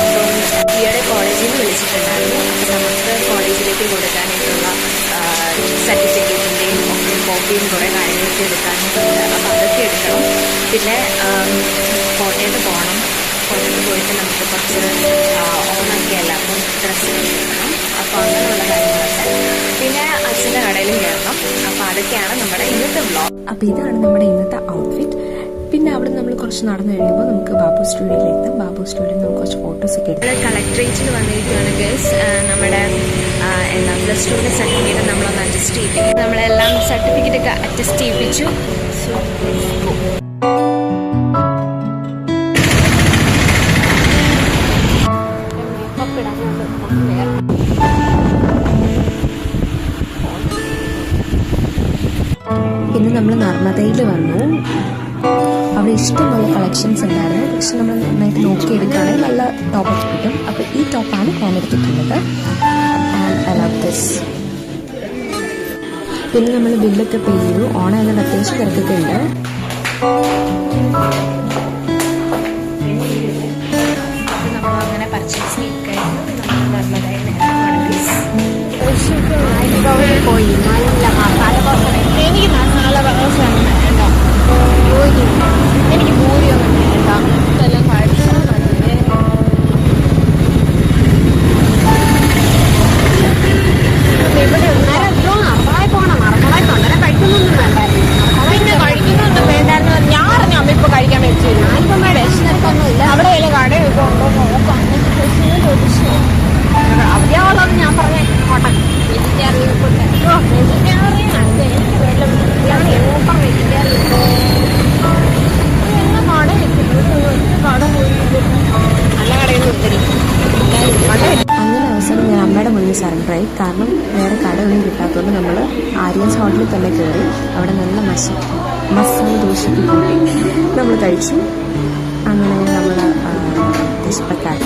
അപ്പം ഈയിടെ കോളേജിൽ നിന്ന് വിളിച്ചിട്ടുണ്ടായിരുന്നു. നമുക്ക് കോളേജിലേക്ക് കൊടുക്കാനായിട്ടുള്ള സർട്ടിഫിക്കറ്റിൻ്റെയും ഒക്കെ കോപ്പിയും കുറേ കാര്യങ്ങളൊക്കെ എടുക്കാനായിട്ടുണ്ട്. അപ്പോൾ അതൊക്കെ എടുക്കണം. പിന്നെ കോട്ടയത്ത് പോകണം. കോട്ടയത്ത് പോയിട്ട് നമുക്ക് കുറച്ച് ഓണമൊക്കെ അല്ല, അപ്പം ഡ്രസ്സുകൾ എടുക്കണം. അപ്പോൾ അങ്ങനെയുള്ള കാര്യങ്ങളൊക്കെ. പിന്നെ അച്ഛൻ്റെ കടയിലും കയറണം. അപ്പോൾ അതൊക്കെയാണ് നമ്മുടെ ഇന്നത്തെ വ്ളോഗ്. അപ്പോൾ ഇതാണ് നമ്മുടെ ഇന്നത്തെ ഔട്ട്ഫിറ്റ്. പിന്നെ അവിടെ നമ്മൾ കുറച്ച് നടന്നു കഴിയുമ്പോൾ നമുക്ക് ബാബു സ്റ്റുഡിയോയിലെത്താം. ബാബു സ്റ്റുഡിയോയിൽ നമുക്ക് കുറച്ച് ഫോട്ടോസൊക്കെ എടുക്കാം. കളക്ടറേറ്റിൽ വന്നിരിക്കുകയാണ് ഗേൾസ്. നമ്മുടെ പ്ലസ് ടുവിൻ്റെ സർട്ടിഫിക്കറ്റ് നമ്മളൊന്ന് അറ്റസ്റ്റ് ചെയ്യിപ്പിക്കും. നമ്മളെല്ലാം സർട്ടിഫിക്കറ്റൊക്കെ അറ്റസ്റ്റ് ചെയ്യിപ്പിച്ചു. സോ പിന്നെ നമ്മൾ നർമ്മദയിൽ വന്നു. അവിടെ ഇഷ്ടംപോലെ കളക്ഷൻസ് ഉണ്ടായിരുന്നു. പക്ഷെ നമ്മൾ നന്നായിട്ട് നോക്കിയെടുക്കുകയാണെങ്കിൽ നല്ല ടോപ്പൊക്കെ കിട്ടും. അപ്പോൾ ഈ ടോപ്പാണ് ഞാൻ എടുത്തിട്ടുള്ളത്. I love this. പിന്നെ നമ്മൾ ബില്ലൊക്കെ പേ ചെയ്തു. ഓണം ആയതുകൊണ്ട് അത്യാവശ്യം തിരക്കൊക്കെ ഉണ്ട്. നമ്മളങ്ങനെ പർച്ചേസിങ് പോയി നല്ല മസാല ദോശ. എനിക്ക് മസാല ദോശ വേണ്ട, എനിക്ക് പൂരിയൊന്നും വേണ്ട. ഇതെല്ലാം കഴിച്ചാൽ ഇവിടെ നേരം അറളായി പോകണം. അറളായി തൊണ്ടനെ കഴിക്കുന്നൊന്നും വേണ്ടായിരുന്നു. പിന്നെ കഴിക്കുന്നൊന്നും വേണ്ടായിരുന്നു. ഞാൻ അറിഞ്ഞു അമ്മ ഇപ്പോൾ കഴിക്കാൻ വെച്ചു. ഞാനിപ്പം ഡെസ്റ്റിനൊന്നുമില്ല. അവിടെ വല്ല കടയൊക്കെ ഉണ്ടോ നോക്കാം. ചോദിച്ചു അവിടെയാവുള്ളത് ഞാൻ പറഞ്ഞ കോട്ടൺ വെജിറ്റേറിയൻ ഫുഡ്. വെജിറ്റേറിയൻ ഉണ്ട്. എനിക്ക് വെള്ളം സൂപ്പർ വെജിറ്റേറിയൻ എല്ലാം കട കട പോയി നല്ല കടയിൽ ഒത്തിരി. അങ്ങനെ അവസാനം ഞാൻ അമ്മയുടെ മുന്നിൽ സറണ്ടറായി. കാരണം വേറെ കടയൊന്നും കിട്ടാത്തതുകൊണ്ട് നമ്മൾ ആര്യൻസ് ഹോട്ടലിൽ തന്നെ കയറി. അവിടെ നല്ല മസാല ദോശയ്ക്ക് കൂട്ടി നമ്മൾ കഴിച്ചു. അങ്ങനെ നമ്മൾ ഇഷ്ടപ്പെട്ടായി.